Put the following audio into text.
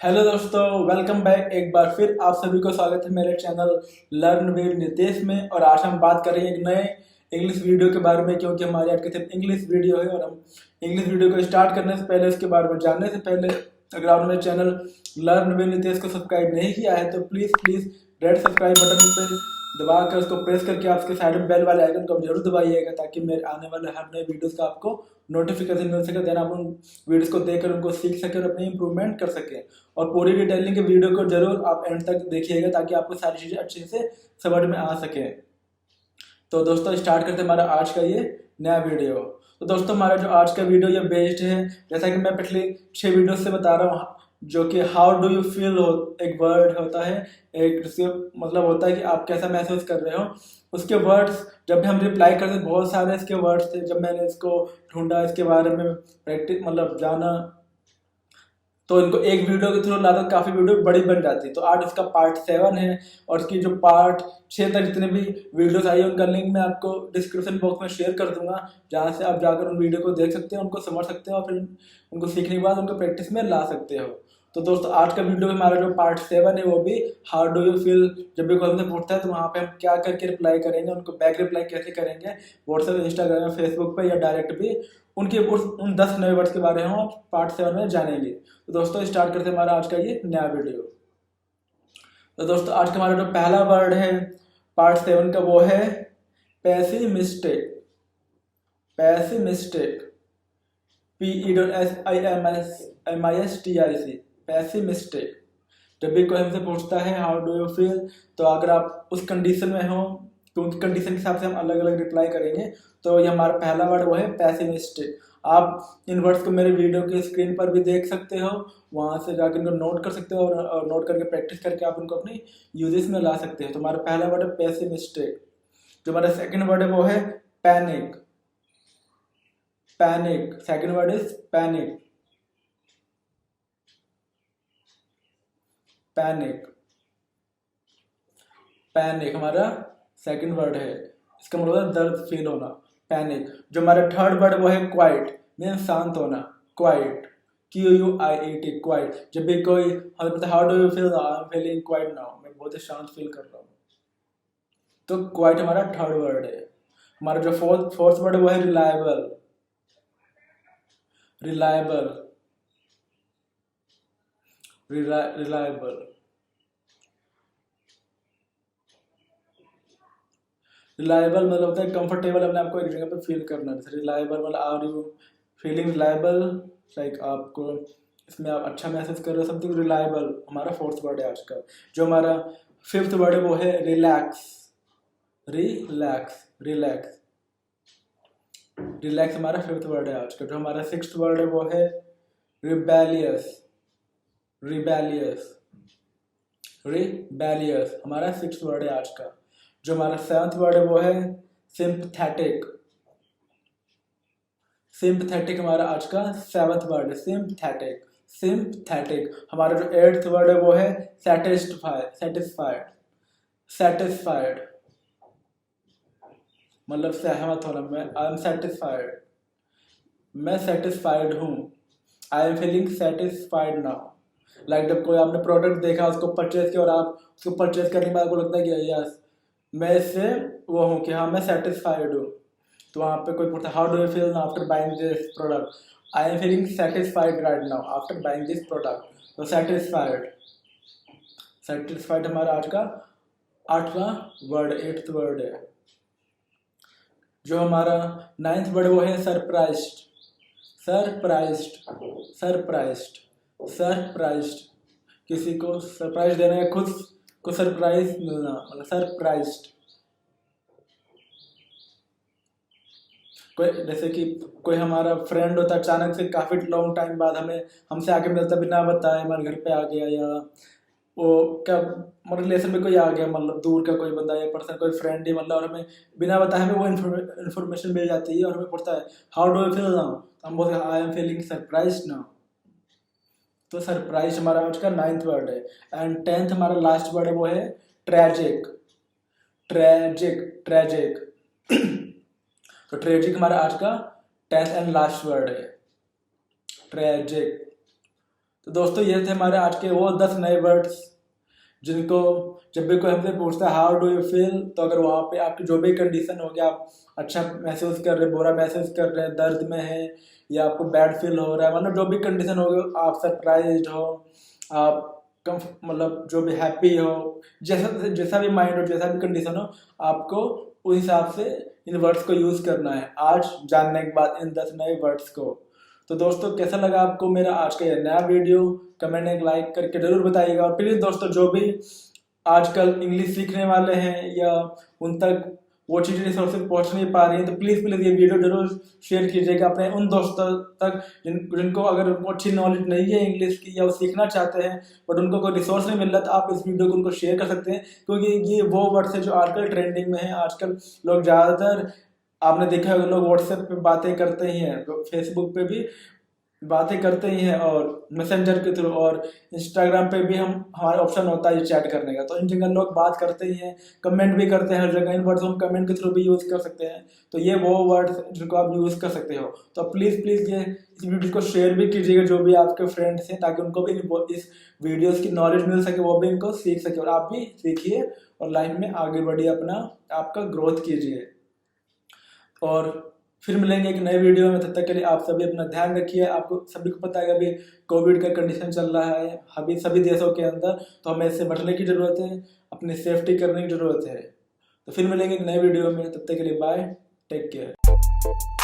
Hello दोस्तों, welcome back. एक बार फिर आप सभी को स्वागत है मेरे चैनल लर्न विद नितेश में। और आज हम बात कर रहे हैं एक नए इंग्लिश वीडियो के बारे में, क्योंकि हमारी आज की सिर्फ इंग्लिश वीडियो है। और हम इंग्लिश वीडियो को स्टार्ट करने से पहले, उसके बारे में जानने से पहले, अगर आपने मेरे चैनल लर्न विद नितेश को सब्सक्राइब नहीं किया है तो please please red subscribe button पे दबा कर उसको प्रेस करके आप उसके साइड में बेल वाले आइकन को आप जरूर दबाइएगा, ताकि मेरे आने वाले हर नए वीडियोस का आपको नोटिफिकेशन मिल सके। देन आप उन वीडियोस को देखकर उनको सीख सकें और अपनी इंप्रूवमेंट कर सकें। और पूरी डिटेलिंग के वीडियो को जरूर आप एंड तक देखिएगा, ताकि आपको सारी चीज़ें अच्छे से समझ में आ सके। तो दोस्तों स्टार्ट करते हैं हमारा आज का ये नया वीडियो। तो दोस्तों हमारा जो आज का वीडियो ये बेस्ड है, जैसा कि मैं पिछले 6 वीडियो से बता रहा हूँ, जो कि हाउ डू यू फील एक वर्ड होता है, एक मतलब होता है कि आप कैसा महसूस कर रहे हो। उसके वर्ड्स जब भी हम रिप्लाई करते बहुत सारे इसके वर्ड्स थे। जब मैंने इसको ढूंढा, इसके बारे में प्रैक्टिस मतलब जाना, तो इनको एक वीडियो के थ्रू लाता काफ़ी वीडियो बड़ी बन जाती। तो आज इसका पार्ट 7 है, और इसकी जो पार्ट 6 तक जितने भी वीडियोस आई है उनका लिंक मैं आपको डिस्क्रिप्शन बॉक्स में शेयर कर दूंगा, जहाँ से आप जाकर उन वीडियो को देख सकते हो, उनको समझ सकते हो और फिर उनको सीखने के बाद उनको प्रैक्टिस में ला सकते हो। तो दोस्तों आज का वीडियो में हमारा जो पार्ट 7 है वो भी हाउ डू यू फील। जब भी कोई हमसे पूछता है तो वहाँ पे हम क्या करके रिप्लाई करेंगे, उनको बैक रिप्लाई कैसे करेंगे, व्हाट्सएप, इंस्टाग्राम, फेसबुक पे या डायरेक्ट भी उनके उन 10 नए वर्ड्स के बारे में हम पार्ट 7 में जानेंगे। तो दोस्तों स्टार्ट करते हैं हमारा आज का ये नया वीडियो। तो दोस्तों आज का हमारा जो पहला वर्ड है पार्ट 7 का वो है पैसिमिस्टिक। Pessimistic, PESIMISTIC, pessimistic. जब भी कोई हमसे पूछता है हाउ डू यू फील, तो अगर आप उस कंडीशन में हो, क्योंकि कंडीशन के हिसाब से हम अलग अलग रिप्लाई करेंगे, तो ये हमारा पहला वर्ड वो है पैसिमिस्टिक। आप इन वर्ड्स को मेरे वीडियो की स्क्रीन पर भी देख सकते हो, वहाँ से जाकर इनको नोट कर सकते हो, और नोट करके प्रैक्टिस करके आप इनको अपनी यूजेस में ला सकते हो। तो हमारा पहला वर्ड है पैसिमिस्टिक। जो हमारा सेकंड वर्ड है वो है panic. Panic, second word is panic. Panic, panic हमारा सेकंड वर्ड है। इसका मतलब है दर्द फील होना, पैनिक। जो हमारा थर्ड वर्ड वो है क्वाइट, मीन शांत होना। Quite, QUIET, quite. जब भी कोई हमें पूछता है how do you feel, I am feeling quite now, मैं बहुत ही शांत फील कर रहा हूँ। तो क्वाइट हमारा थर्ड वर्ड है। हमारा जो फोर्थ वर्ड है वो है रिलायबल। रिलायबल, रिलायबल, रिलायबल मतलब होता है कंफर्टेबल, अपने आपको एक जगह पे फील करना। जैसे रिलायबल मतलब are you feeling reliable, like आपको इसमें आप अच्छा महसूस कर रहे हो, समथिंग रिलायबल। हमारा फोर्थ वर्ड है आज का। जो हमारा फिफ्थ वर्ड है वो है रिलैक्स। रिलैक्स, रिलैक्स, रिलैक्स हमारा फिफ्थ वर्ड है आज का। जो हमारा सिक्स्थ वर्ड है वो है रिबेलियस। रिबेलियस, रिबेलियस हमारा सिक्स्थ वर्ड है आज का। जो हमारा सेवंथ वर्ड है वो है सिंपथेटिक। सिंपथेटिक हमारा आज का सेवंथ वर्ड है, सिंपथेटिक। सिंपथेटिक। हमारा जो एट्थ वर्ड है वो है सेटिस्फाइड। सेटिस्फाइड, सेटिस्फाइड मतलब सहमत होना। मैं आई एम सेटिस्फाइड, मैं सेटिस्फाइड हूँ। I am feeling satisfied now. Like जब कोई आपने प्रोडक्ट देखा, उसको परचेज किया, और आप उसको परचेज करने के बाद आपको लगता है कि यस मैं इससे वो हूँ कि हाँ मैं सेटिस्फाइड हूँ। तो वहाँ पे कोई पूछता है how do you feel after buying this product, I am feeling satisfied right now after buying this product. तो सेटिस्फाइड, सेटिस्फाइड हमारा आज का आठवां वर्ड, एट्थ वर्ड है। जो हमारा नाइन्थ वर्ड वो है सरप्राइज्ड। सरप्राइज्ड, सरप्राइज्ड, सरप्राइज्ड, किसी को सरप्राइज देना है, खुद को सरप्राइज मिलना, मतलब सरप्राइज्ड। कोई जैसे कि कोई हमारा फ्रेंड होता है, अचानक से काफ़ी लॉन्ग टाइम बाद हमसे आके मिलता, बिना बताए हमारे घर पे आ गया, या वो क्या मतलब रिलेशन में कोई आ गया, मतलब दूर का कोई बंदा या पर्सन, कोई फ्रेंड ही, मतलब और हमें बिना बताए हमें वो इन्फॉर्मेशन मिल जाती है, और हमें पड़ता है how do you feel now, तो हम बोलते हैं I am feeling surprise now. तो सरप्राइज हमारा आज का नाइन्थ वर्ड है। एंड टेंथ हमारा लास्ट वर्ड है वो है ट्रेजिक। Tragic, tragic. तो ट्रेजिक हमारा आज का 10th एंड लास्ट वर्ड है, ट्रेजिक। तो दोस्तों ये थे हमारे आज के वो 10 नए वर्ड्स जिनको जब भी कोई हमसे पूछता है हाउ डू यू फील, तो अगर वहाँ पे आपकी जो भी कंडीशन हो गया, आप अच्छा महसूस कर रहे, बुरा महसूस कर रहे हैं, दर्द में है या आपको बैड फील हो रहा है, मतलब जो भी कंडीशन हो गई, आप सरप्राइज हो, आप मतलब जो भी हैप्पी हो, जैसा जैसा भी माइंड हो, जैसा भी कंडीशन हो, आपको उस हिसाब से इन वर्ड्स को यूज़ करना है आज जानने के बाद इन 10 नए वर्ड्स को। तो दोस्तों कैसा लगा आपको मेरा आज का ये नया वीडियो, कमेंट एक लाइक करके जरूर बताइएगा। और प्लीज़ दोस्तों जो भी आजकल इंग्लिश सीखने वाले हैं या उन तक वो चीज़ें रिसोर्सेज पहुंच नहीं पा रही हैं, तो प्लीज़ ये वीडियो जरूर शेयर कीजिएगा अपने उन दोस्तों तक जिनको अगर उनको अच्छी नॉलेज नहीं है इंग्लिश की या वो सीखना चाहते हैं बट उनको कोई रिसोर्स नहीं मिल रहा, तो आप इस वीडियो को उनको शेयर कर सकते हैं, क्योंकि ये वो वर्ड्स है जो आजकल ट्रेंडिंग में है। आजकल लोग ज़्यादातर, आपने देखा होगा, लोग व्हाट्सएप पे बातें करते ही हैं, फेसबुक पे भी बातें करते ही हैं और मैसेंजर के थ्रू, और इंस्टाग्राम पे भी हमारा ऑप्शन होता है चैट करने का, तो इन जगह लोग बात करते ही हैं, कमेंट भी करते हैं हर जगह। इन वर्ड्स हम कमेंट के थ्रू भी यूज़ कर सकते हैं, तो ये वो वर्ड्स जिनको आप यूज़ कर सकते हो। तो प्लीज़ ये इस वीडियो को शेयर भी कीजिएगा जो भी आपके फ्रेंड्स हैं, ताकि उनको भी इस वीडियोज़ की नॉलेज मिल सके, वो भी इनको सीख सके और आप भी सीखिए और लाइफ में आगे बढ़िए, आपका ग्रोथ कीजिए। और फिर मिलेंगे एक नए वीडियो में, तब तक के लिए आप सभी अपना ध्यान रखिए। आपको सभी को पता है कि अभी कोविड का कंडीशन चल रहा है अभी सभी देशों के अंदर, तो हमें इससे बचने की ज़रूरत है, अपनी सेफ्टी करने की ज़रूरत है। तो फिर मिलेंगे एक नए वीडियो में, तब तक के लिए बाय, टेक केयर।